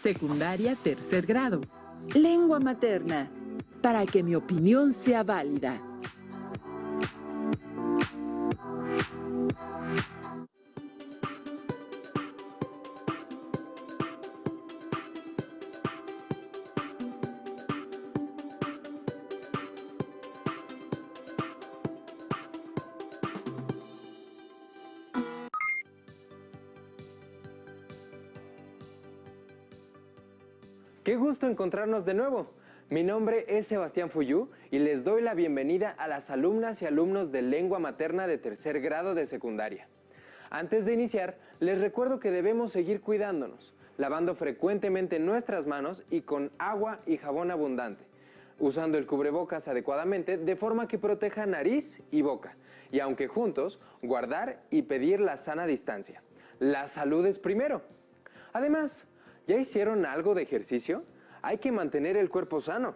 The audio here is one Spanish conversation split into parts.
Secundaria, tercer grado. Lengua materna, para que mi opinión sea válida. ¡Qué gusto encontrarnos de nuevo! Mi nombre es Sebastián Fuyú y les doy la bienvenida a las alumnas y alumnos de lengua materna de tercer grado de secundaria. Antes de iniciar, les recuerdo que debemos seguir cuidándonos, lavando frecuentemente nuestras manos y con agua y jabón abundante, usando el cubrebocas adecuadamente de forma que proteja nariz y boca, y aunque juntos, guardar y pedir la sana distancia. La salud es primero. Además, ¿ya hicieron algo de ejercicio? Hay que mantener el cuerpo sano.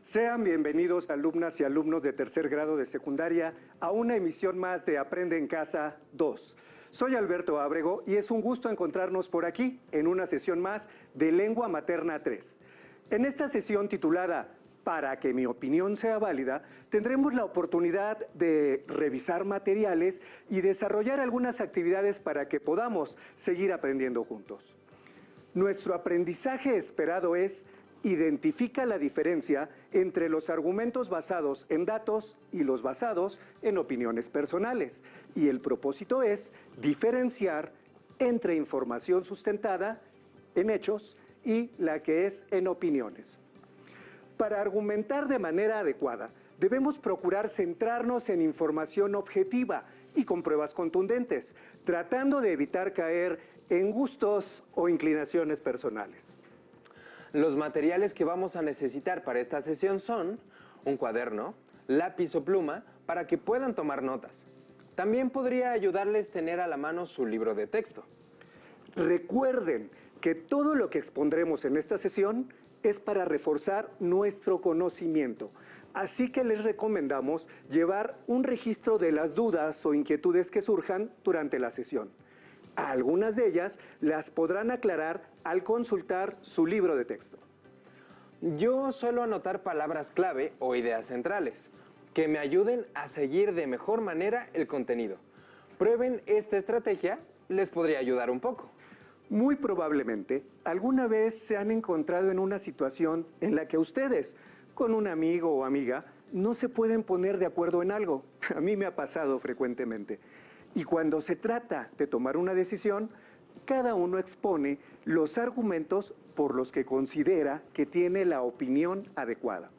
Sean bienvenidos alumnas y alumnos de tercer grado de secundaria a una emisión más de Aprende en Casa 2. Soy Alberto Ábrego y es un gusto encontrarnos por aquí en una sesión más de Lengua Materna 3. En esta sesión titulada Para que mi opinión sea válida, tendremos la oportunidad de revisar materiales y desarrollar algunas actividades para que podamos seguir aprendiendo juntos. Nuestro aprendizaje esperado es: identifica la diferencia entre los argumentos basados en datos y los basados en opiniones personales. Y el propósito es diferenciar entre información sustentada en hechos y la que es en opiniones. Para argumentar de manera adecuada, debemos procurar centrarnos en información objetiva y con pruebas contundentes, tratando de evitar caer en gustos o inclinaciones personales. Los materiales que vamos a necesitar para esta sesión son un cuaderno, lápiz o pluma para que puedan tomar notas. También podría ayudarles tener a la mano su libro de texto. Recuerden que todo lo que expondremos en esta sesión es para reforzar nuestro conocimiento. Así que les recomendamos llevar un registro de las dudas o inquietudes que surjan durante la sesión. Algunas de ellas las podrán aclarar al consultar su libro de texto. Yo suelo anotar palabras clave o ideas centrales que me ayuden a seguir de mejor manera el contenido. Prueben esta estrategia, les podría ayudar un poco. Muy probablemente, alguna vez se han encontrado en una situación en la que ustedes, con un amigo o amiga, no se pueden poner de acuerdo en algo. A mí me ha pasado frecuentemente. Y cuando se trata de tomar una decisión, cada uno expone los argumentos por los que considera que tiene la opinión adecuada.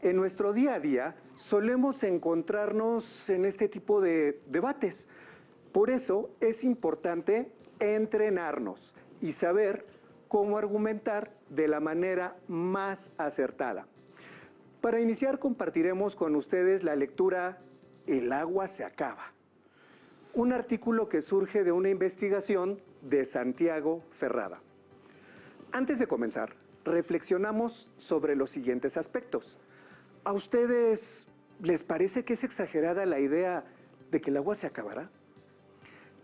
En nuestro día a día solemos encontrarnos en este tipo de debates. Por eso es importante entrenarnos y saber cómo argumentar de la manera más acertada. Para iniciar, compartiremos con ustedes la lectura El agua se acaba, un artículo que surge de una investigación de Santiago Ferrada. Antes de comenzar, reflexionamos sobre los siguientes aspectos. ¿A ustedes les parece que es exagerada la idea de que el agua se acabará?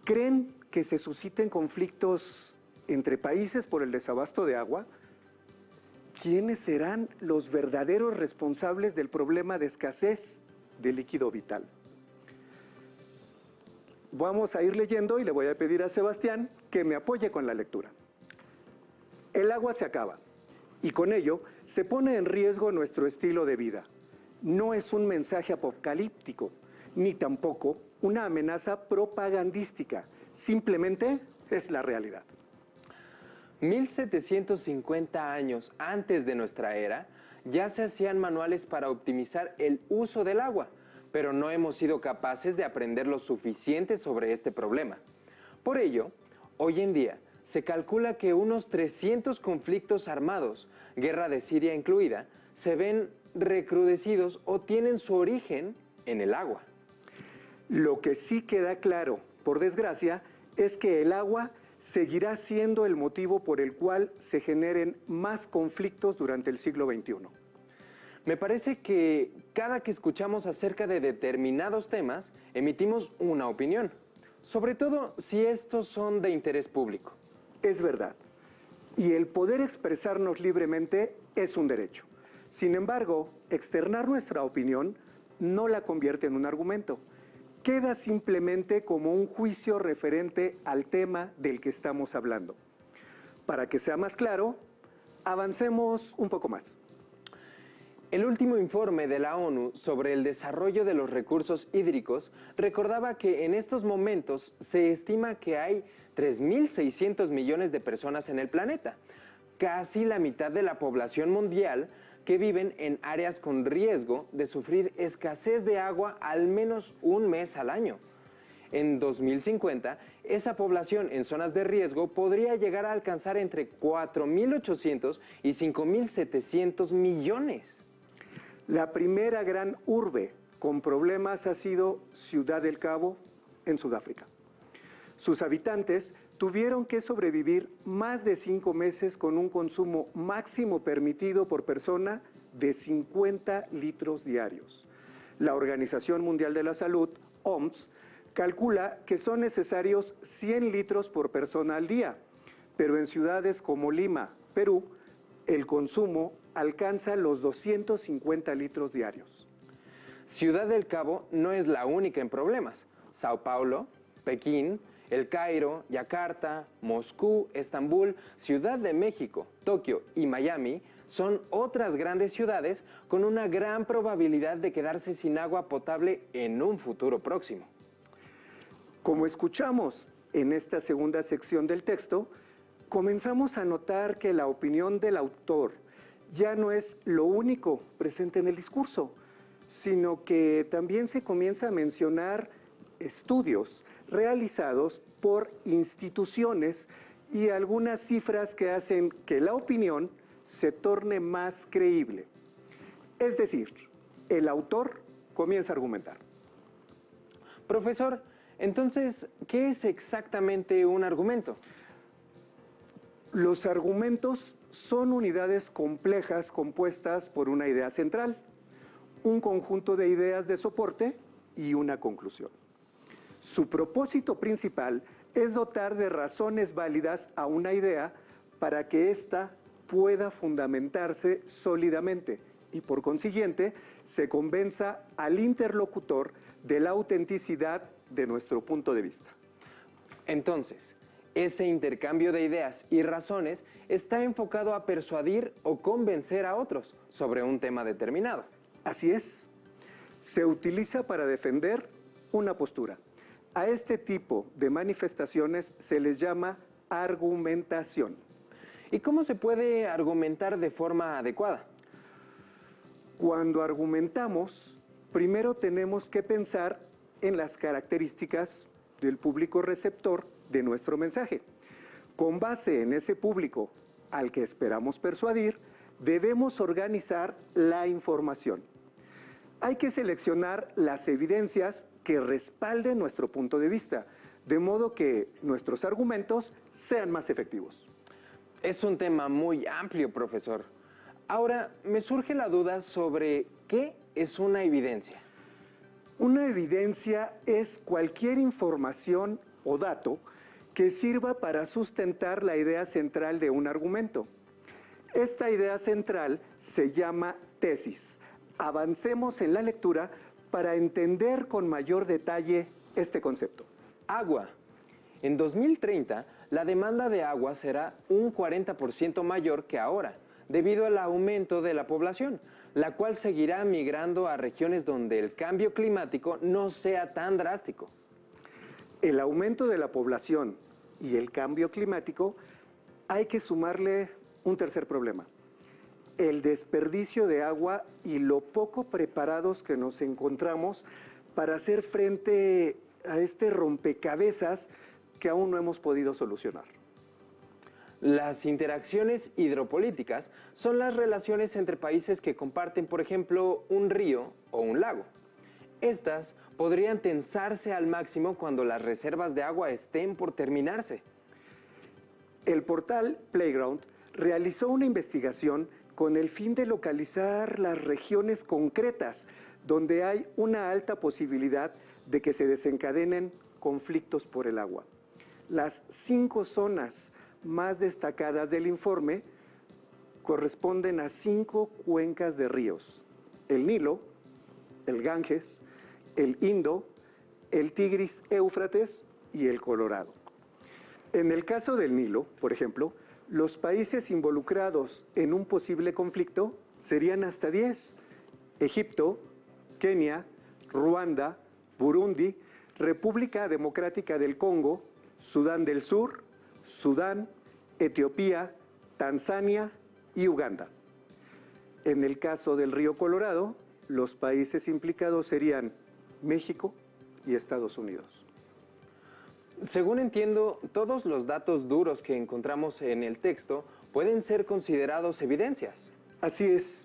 ¿Creen que se susciten conflictos entre países por el desabasto de agua? ¿Quiénes serán los verdaderos responsables del problema de escasez de líquido vital? Vamos a ir leyendo y le voy a pedir a Sebastián que me apoye con la lectura. El agua se acaba y con ello se pone en riesgo nuestro estilo de vida. No es un mensaje apocalíptico, ni tampoco una amenaza propagandística. Simplemente es la realidad. 1750 años antes de nuestra era, ya se hacían manuales para optimizar el uso del agua, pero no hemos sido capaces de aprender lo suficiente sobre este problema. Por ello, hoy en día, se calcula que unos 300 conflictos armados, guerra de Siria incluida, se ven recrudecidos o tienen su origen en el agua. Lo que sí queda claro, por desgracia, es que el agua seguirá siendo el motivo por el cual se generen más conflictos durante el siglo XXI. Me parece que cada que escuchamos acerca de determinados temas, emitimos una opinión, sobre todo si estos son de interés público. Es verdad. Y el poder expresarnos libremente es un derecho. Sin embargo, externar nuestra opinión no la convierte en un argumento. Queda simplemente como un juicio referente al tema del que estamos hablando. Para que sea más claro, avancemos un poco más. El último informe de la ONU sobre el desarrollo de los recursos hídricos recordaba que en estos momentos se estima que hay 3.600 millones de personas en el planeta, casi la mitad de la población mundial que viven en áreas con riesgo de sufrir escasez de agua al menos un mes al año. En 2050, esa población en zonas de riesgo podría llegar a alcanzar entre 4.800 y 5.700 millones. La primera gran urbe con problemas ha sido Ciudad del Cabo, en Sudáfrica. Sus habitantes tuvieron que sobrevivir más de 5 meses con un consumo máximo permitido por persona de 50 litros diarios. La Organización Mundial de la Salud, OMS, calcula que son necesarios 100 litros por persona al día, pero en ciudades como Lima, Perú, el consumo alcanza los 250 litros diarios. Ciudad del Cabo no es la única en problemas. Sao Paulo, Pekín, El Cairo, Yakarta, Moscú, Estambul, Ciudad de México, Tokio y Miami son otras grandes ciudades con una gran probabilidad de quedarse sin agua potable en un futuro próximo. Como escuchamos en esta segunda sección del texto, comenzamos a notar que la opinión del autor ya no es lo único presente en el discurso, sino que también se comienza a mencionar estudios realizados por instituciones y algunas cifras que hacen que la opinión se torne más creíble. Es decir, el autor comienza a argumentar. Profesor, entonces, ¿qué es exactamente un argumento? Los argumentos son unidades complejas compuestas por una idea central, un conjunto de ideas de soporte y una conclusión. Su propósito principal es dotar de razones válidas a una idea para que ésta pueda fundamentarse sólidamente y, por consiguiente, se convenza al interlocutor de la autenticidad de nuestro punto de vista. Entonces, ese intercambio de ideas y razones está enfocado a persuadir o convencer a otros sobre un tema determinado. Así es. Se utiliza para defender una postura. A este tipo de manifestaciones se les llama argumentación. ¿Y cómo se puede argumentar de forma adecuada? Cuando argumentamos, primero tenemos que pensar en las características del público receptor de nuestro mensaje. Con base en ese público al que esperamos persuadir, debemos organizar la información. Hay que seleccionar las evidencias que respalden nuestro punto de vista, de modo que nuestros argumentos sean más efectivos. Es un tema muy amplio, profesor. Ahora, me surge la duda sobre qué es una evidencia. Una evidencia es cualquier información o dato que sirva para sustentar la idea central de un argumento. Esta idea central se llama tesis. Avancemos en la lectura para entender con mayor detalle este concepto. Agua. En 2030, la demanda de agua será un 40% mayor que ahora, debido al aumento de la población, la cual seguirá migrando a regiones donde el cambio climático no sea tan drástico. El aumento de la población y el cambio climático hay que sumarle un tercer problema: el desperdicio de agua y lo poco preparados que nos encontramos para hacer frente a este rompecabezas que aún no hemos podido solucionar. Las interacciones hidropolíticas son las relaciones entre países que comparten, por ejemplo, un río o un lago. Estas podrían tensarse al máximo cuando las reservas de agua estén por terminarse. El portal Playground realizó una investigación con el fin de localizar las regiones concretas donde hay una alta posibilidad de que se desencadenen conflictos por el agua. Las 5 zonas más destacadas del informe corresponden a 5 cuencas de ríos: el Nilo, el Ganges, el Indo, el Tigris Éufrates y el Colorado. En el caso del Nilo, por ejemplo, los países involucrados en un posible conflicto serían hasta 10: Egipto, Kenia, Ruanda, Burundi, República Democrática del Congo, Sudán del Sur, Sudán, Etiopía, Tanzania y Uganda. En el caso del río Colorado, los países implicados serían México y Estados Unidos. Según entiendo, todos los datos duros que encontramos en el texto pueden ser considerados evidencias. Así es.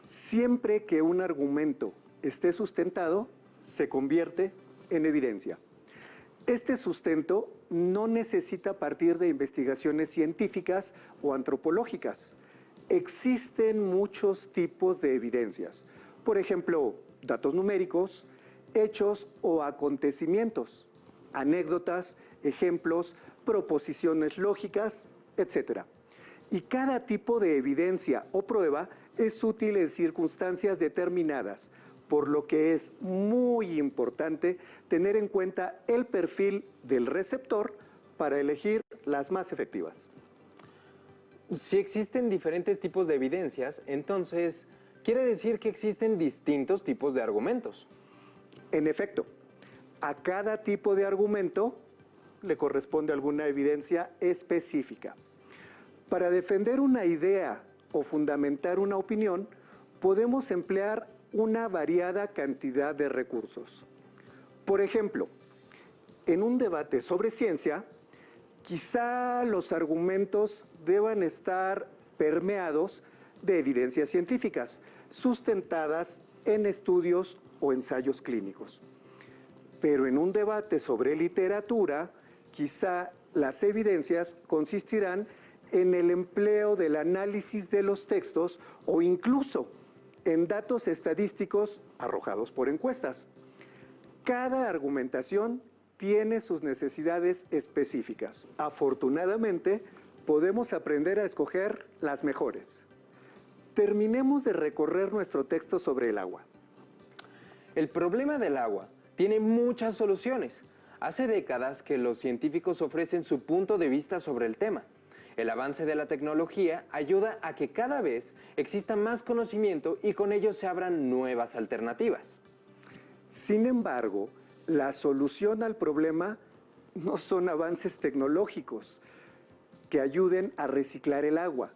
Siempre que un argumento esté sustentado, se convierte en evidencia. Este sustento no necesita partir de investigaciones científicas o antropológicas. Existen muchos tipos de evidencias. Por ejemplo, datos numéricos, hechos o acontecimientos, anécdotas, ejemplos, proposiciones lógicas, etc. Y cada tipo de evidencia o prueba es útil en circunstancias determinadas, por lo que es muy importante tener en cuenta el perfil del receptor para elegir las más efectivas. Si existen diferentes tipos de evidencias, entonces quiere decir que existen distintos tipos de argumentos. En efecto, a cada tipo de argumento le corresponde alguna evidencia específica. Para defender una idea o fundamentar una opinión, podemos emplear una variada cantidad de recursos. Por ejemplo, en un debate sobre ciencia, quizá los argumentos deban estar permeados de evidencias científicas, sustentadas en estudios o ensayos clínicos. Pero en un debate sobre literatura, quizá las evidencias consistirán en el empleo del análisis de los textos o incluso en datos estadísticos arrojados por encuestas. Cada argumentación tiene sus necesidades específicas. Afortunadamente, podemos aprender a escoger las mejores. Terminemos de recorrer nuestro texto sobre el agua. El problema del agua tiene muchas soluciones. Hace décadas que los científicos ofrecen su punto de vista sobre el tema. El avance de la tecnología ayuda a que cada vez exista más conocimiento y con ello se abran nuevas alternativas. Sin embargo, la solución al problema no son avances tecnológicos que ayuden a reciclar el agua,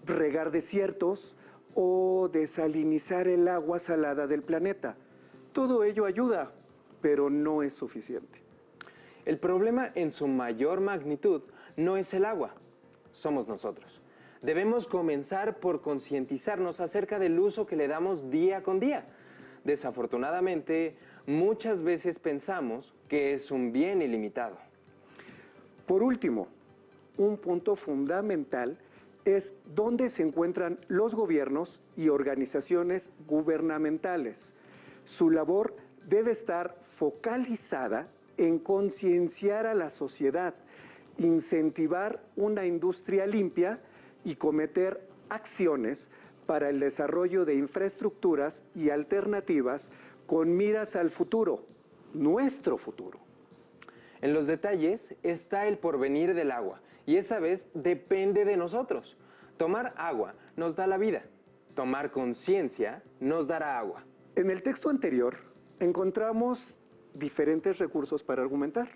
regar desiertos o desalinizar el agua salada del planeta. Todo ello ayuda, pero no es suficiente. El problema en su mayor magnitud no es el agua, somos nosotros. Debemos comenzar por concientizarnos acerca del uso que le damos día con día. Desafortunadamente, muchas veces pensamos que es un bien ilimitado. Por último, un punto fundamental es dónde se encuentran los gobiernos y organizaciones gubernamentales. Su labor debe estar focalizada en concienciar a la sociedad, incentivar una industria limpia y cometer acciones para el desarrollo de infraestructuras y alternativas con miras al futuro, nuestro futuro. En los detalles está el porvenir del agua, y esta vez depende de nosotros. Tomar agua nos da la vida, tomar conciencia nos dará agua. En el texto anterior encontramos diferentes recursos para argumentar.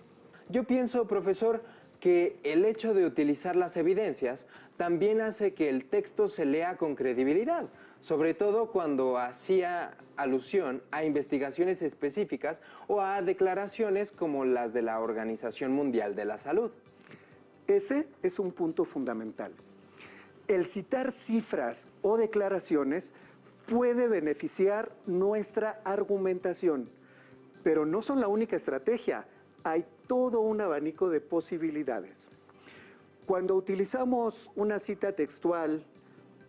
Yo pienso, profesor, que el hecho de utilizar las evidencias también hace que el texto se lea con credibilidad, sobre todo cuando hacía alusión a investigaciones específicas o a declaraciones como las de la Organización Mundial de la Salud. Ese es un punto fundamental. El citar cifras o declaraciones puede beneficiar nuestra argumentación, pero no son la única estrategia. Hay todo un abanico de posibilidades. Cuando utilizamos una cita textual,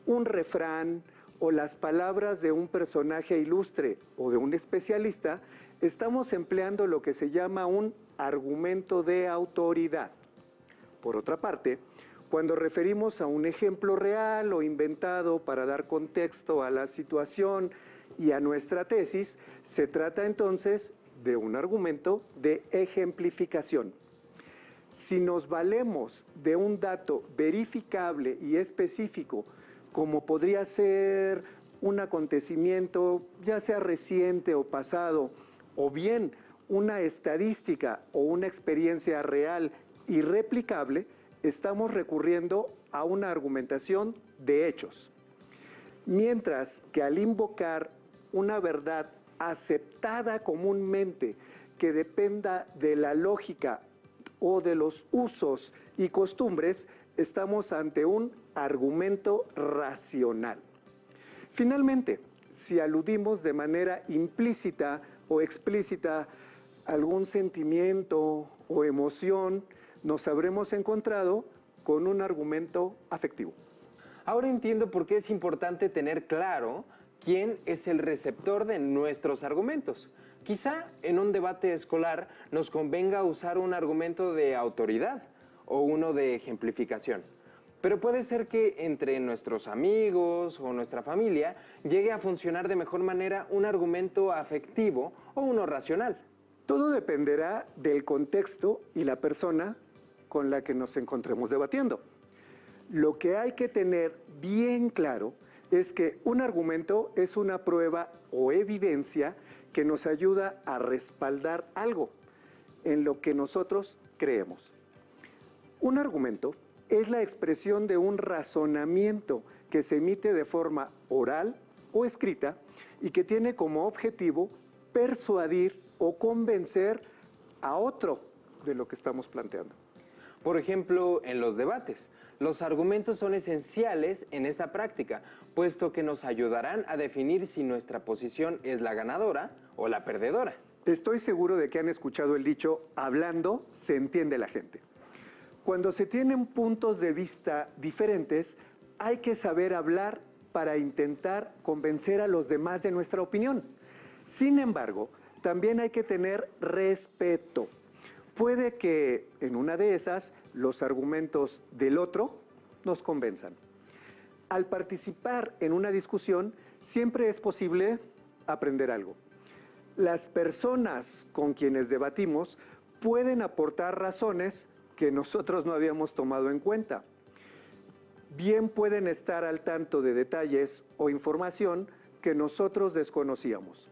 un refrán o las palabras de un personaje ilustre o de un especialista, estamos empleando lo que se llama un argumento de autoridad. Por otra parte, cuando referimos a un ejemplo real o inventado para dar contexto a la situación y a nuestra tesis, se trata entonces de un argumento de ejemplificación. Si nos valemos de un dato verificable y específico, como podría ser un acontecimiento, ya sea reciente o pasado, o bien una estadística o una experiencia real y replicable, estamos recurriendo a una argumentación de hechos. Mientras que al invocar una verdad aceptada comúnmente que dependa de la lógica o de los usos y costumbres, estamos ante un argumento racional. Finalmente, si aludimos de manera implícita o explícita algún sentimiento o emoción, nos habremos encontrado con un argumento afectivo. Ahora entiendo por qué es importante tener claro quién es el receptor de nuestros argumentos. Quizá en un debate escolar nos convenga usar un argumento de autoridad o uno de ejemplificación. Pero puede ser que entre nuestros amigos o nuestra familia llegue a funcionar de mejor manera un argumento afectivo o uno racional. Todo dependerá del contexto y la persona con la que nos encontremos debatiendo. Lo que hay que tener bien claro es que un argumento es una prueba o evidencia que nos ayuda a respaldar algo en lo que nosotros creemos. Un argumento es la expresión de un razonamiento que se emite de forma oral o escrita y que tiene como objetivo persuadir o convencer a otro de lo que estamos planteando. Por ejemplo, en los debates, los argumentos son esenciales en esta práctica, puesto que nos ayudarán a definir si nuestra posición es la ganadora o la perdedora. Estoy seguro de que han escuchado el dicho, hablando se entiende la gente. Cuando se tienen puntos de vista diferentes, hay que saber hablar para intentar convencer a los demás de nuestra opinión. Sin embargo, también hay que tener respeto. Puede que en una de esas los argumentos del otro nos convenzan. Al participar en una discusión, siempre es posible aprender algo. Las personas con quienes debatimos pueden aportar razones que nosotros no habíamos tomado en cuenta. Bien pueden estar al tanto de detalles o información que nosotros desconocíamos.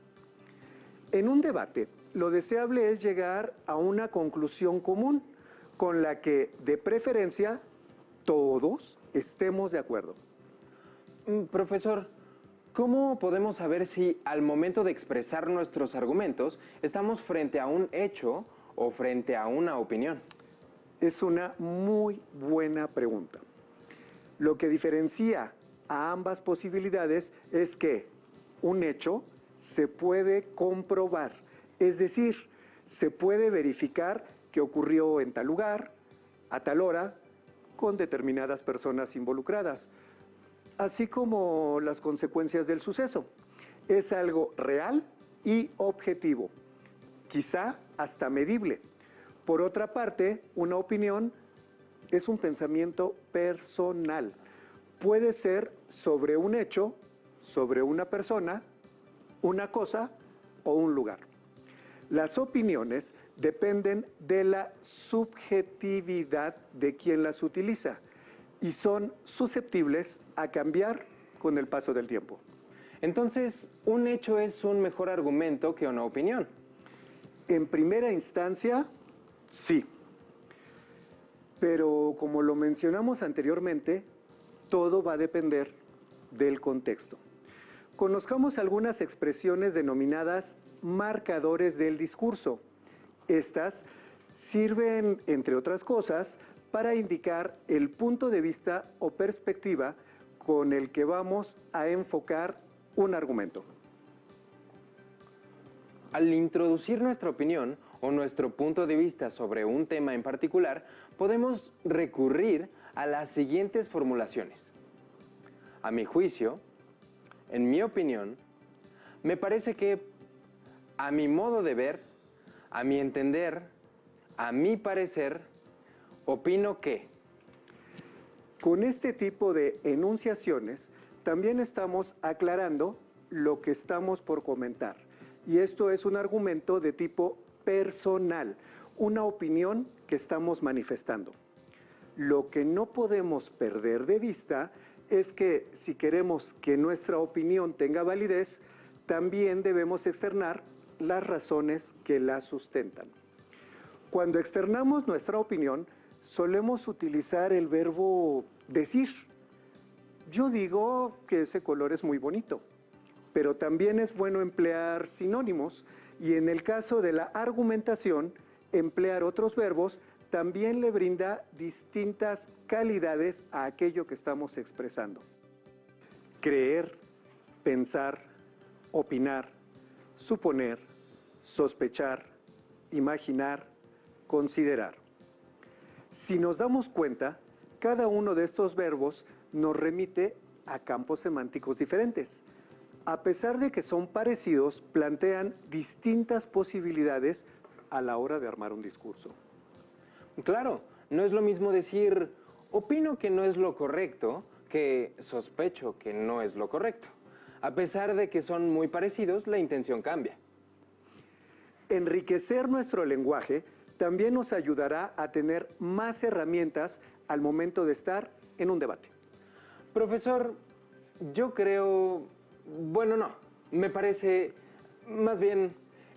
En un debate, lo deseable es llegar a una conclusión común con la que, de preferencia, todos estemos de acuerdo. Profesor, ¿cómo podemos saber si al momento de expresar nuestros argumentos estamos frente a un hecho o frente a una opinión? Es una muy buena pregunta. Lo que diferencia a ambas posibilidades es que un hecho se puede comprobar, es decir, se puede verificar que ocurrió en tal lugar, a tal hora, con determinadas personas involucradas, así como las consecuencias del suceso. Es algo real y objetivo, quizá hasta medible. Por otra parte, una opinión es un pensamiento personal. Puede ser sobre un hecho, sobre una persona, una cosa o un lugar. Las opiniones dependen de la subjetividad de quien las utiliza y son susceptibles a cambiar con el paso del tiempo. Entonces, ¿un hecho es un mejor argumento que una opinión? En primera instancia, sí. Pero como lo mencionamos anteriormente, todo va a depender del contexto. Conozcamos algunas expresiones denominadas marcadores del discurso. Estas sirven, entre otras cosas, para indicar el punto de vista o perspectiva con el que vamos a enfocar un argumento. Al introducir nuestra opinión o nuestro punto de vista sobre un tema en particular, podemos recurrir a las siguientes formulaciones. A mi juicio, en mi opinión, me parece que, a mi modo de ver, a mi entender, a mi parecer Opino que. Con este tipo de enunciaciones, también estamos aclarando lo que estamos por comentar. Y esto es un argumento de tipo personal, una opinión que estamos manifestando. Lo que no podemos perder de vista es que si queremos que nuestra opinión tenga validez, también debemos externar las razones que la sustentan. Cuando externamos nuestra opinión, solemos utilizar el verbo decir. Yo digo que ese color es muy bonito, pero también es bueno emplear sinónimos y en el caso de la argumentación, emplear otros verbos también le brinda distintas calidades a aquello que estamos expresando. Creer, pensar, opinar, suponer, sospechar, imaginar, considerar. Si nos damos cuenta, cada uno de estos verbos nos remite a campos semánticos diferentes. A pesar de que son parecidos, plantean distintas posibilidades a la hora de armar un discurso. Claro, no es lo mismo decir opino que no es lo correcto que sospecho que no es lo correcto. A pesar de que son muy parecidos, la intención cambia. Enriquecer nuestro lenguaje también nos ayudará a tener más herramientas al momento de estar en un debate. Profesor, yo creo... Bueno, no, me parece... Más bien,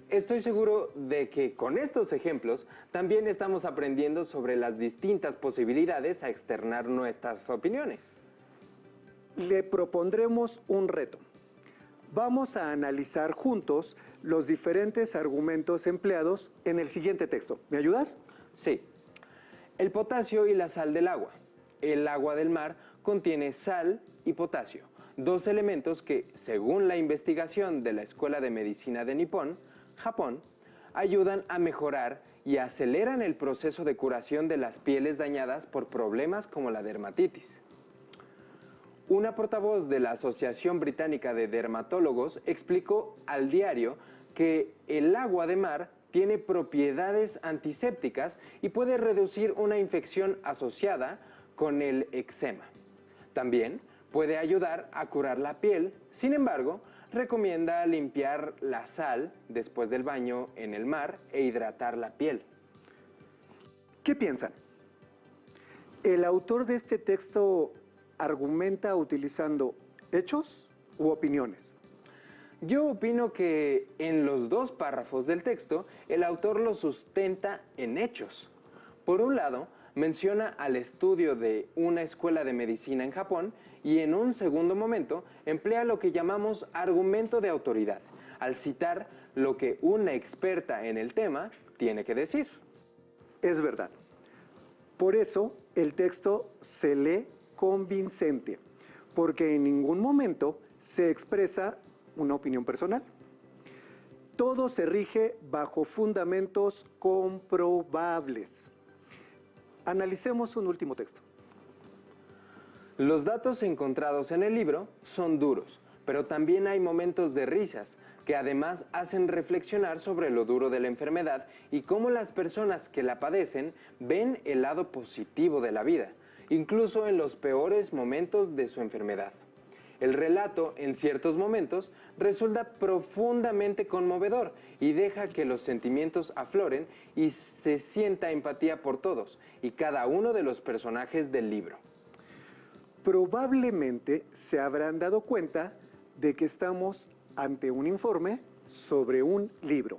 estoy seguro de que con estos ejemplos también estamos aprendiendo sobre las distintas posibilidades a externar nuestras opiniones. Le propondremos un reto. Vamos a analizar juntos los diferentes argumentos empleados en el siguiente texto. ¿Me ayudas? Sí. El potasio y la sal del agua. El agua del mar contiene sal y potasio, dos elementos que, según la investigación de la Escuela de Medicina de Nippon, Japón, ayudan a mejorar y aceleran el proceso de curación de las pieles dañadas por problemas como la dermatitis. Una portavoz de la Asociación Británica de Dermatólogos explicó al diario que el agua de mar tiene propiedades antisépticas y puede reducir una infección asociada con el eczema. También puede ayudar a curar la piel, sin embargo, recomienda limpiar la sal después del baño en el mar e hidratar la piel. ¿Qué piensan? ¿El autor de este texto argumenta utilizando hechos u opiniones? Yo opino que en los dos párrafos del texto, el autor lo sustenta en hechos. Por un lado, menciona al estudio de una escuela de medicina en Japón y en un segundo momento emplea lo que llamamos argumento de autoridad, al citar lo que una experta en el tema tiene que decir. Es verdad. Por eso el texto se lee convincente, porque en ningún momento se expresa una opinión personal. Todo se rige bajo fundamentos comprobables. Analicemos un último texto. Los datos encontrados en el libro son duros, pero también hay momentos de risas, que además hacen reflexionar sobre lo duro de la enfermedad y cómo las personas que la padecen ven el lado positivo de la vida, incluso en los peores momentos de su enfermedad. El relato, en ciertos momentos, resulta profundamente conmovedor y deja que los sentimientos afloren y se sienta empatía por todos y cada uno de los personajes del libro. Probablemente se habrán dado cuenta de que estamos ante un informe sobre un libro.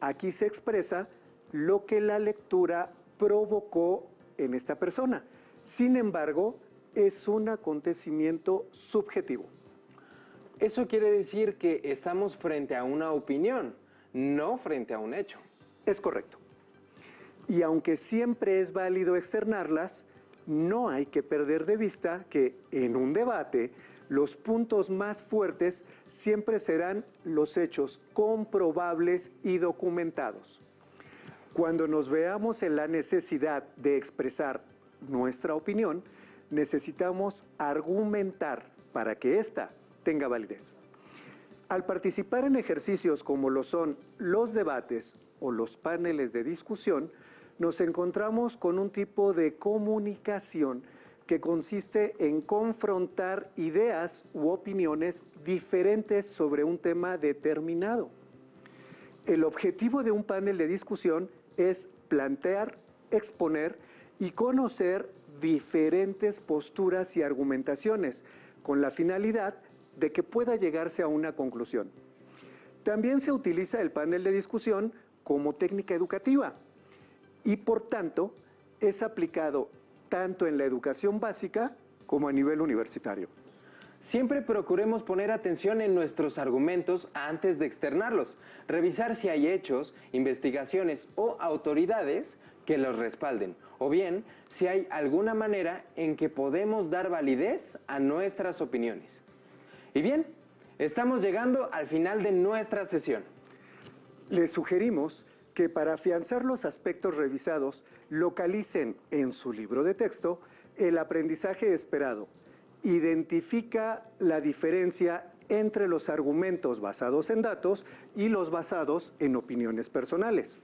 Aquí se expresa lo que la lectura provocó en esta persona. Sin embargo, es un acontecimiento subjetivo. Eso quiere decir que estamos frente a una opinión, no frente a un hecho. Es correcto. Y aunque siempre es válido externarlas, no hay que perder de vista que en un debate los puntos más fuertes siempre serán los hechos comprobables y documentados. Cuando nos veamos en la necesidad de expresar nuestra opinión, necesitamos argumentar para que ésta tenga validez. Al participar en ejercicios como lo son los debates o los paneles de discusión, nos encontramos con un tipo de comunicación que consiste en confrontar ideas u opiniones diferentes sobre un tema determinado. El objetivo de un panel de discusión es plantear, exponer y conocer diferentes posturas y argumentaciones, con la finalidad de que pueda llegarse a una conclusión. También se utiliza el panel de discusión como técnica educativa y, por tanto, es aplicado tanto en la educación básica como a nivel universitario. Siempre procuremos poner atención en nuestros argumentos antes de externarlos, revisar si hay hechos, investigaciones o autoridades que los respalden, o bien si hay alguna manera en que podemos dar validez a nuestras opiniones. Y bien, estamos llegando al final de nuestra sesión. Les sugerimos que para afianzar los aspectos revisados, localicen en su libro de texto el aprendizaje esperado. Identifica la diferencia entre los argumentos basados en datos y los basados en opiniones personales.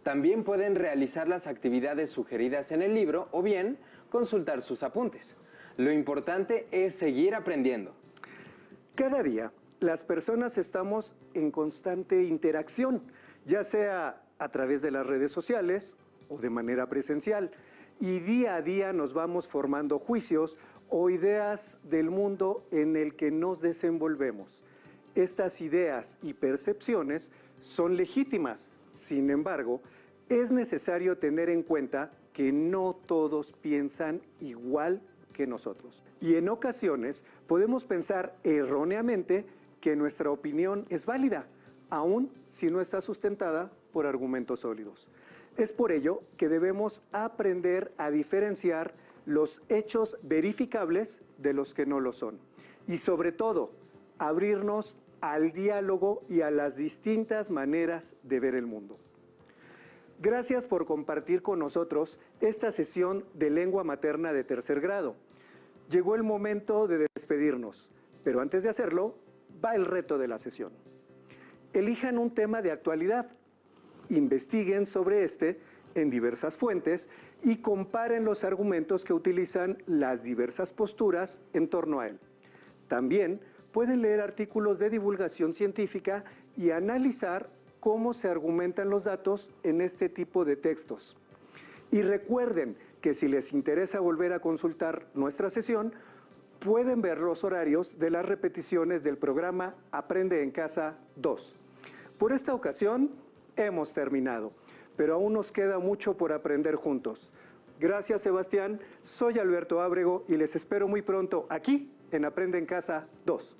También pueden realizar las actividades sugeridas en el libro o bien consultar sus apuntes. Lo importante es seguir aprendiendo. Cada día, las personas estamos en constante interacción, ya sea a través de las redes sociales o de manera presencial, y día a día nos vamos formando juicios o ideas del mundo en el que nos desenvolvemos. Estas ideas y percepciones son legítimas, sin embargo, es necesario tener en cuenta que no todos piensan igual que nosotros. Y en ocasiones podemos pensar erróneamente que nuestra opinión es válida, aun si no está sustentada por argumentos sólidos. Es por ello que debemos aprender a diferenciar los hechos verificables de los que no lo son. Y sobre todo, abrirnos al diálogo y a las distintas maneras de ver el mundo. Gracias por compartir con nosotros esta sesión de lengua materna de tercer grado. Llegó el momento de despedirnos, pero antes de hacerlo, va el reto de la sesión. Elijan un tema de actualidad, investiguen sobre este en diversas fuentes y comparen los argumentos que utilizan las diversas posturas en torno a él. También pueden leer artículos de divulgación científica y analizar cómo se argumentan los datos en este tipo de textos. Y recuerden que si les interesa volver a consultar nuestra sesión, pueden ver los horarios de las repeticiones del programa Aprende en Casa 2. Por esta ocasión hemos terminado, pero aún nos queda mucho por aprender juntos. Gracias, Sebastián. Soy Alberto Ábrego y les espero muy pronto aquí en Aprende en Casa 2.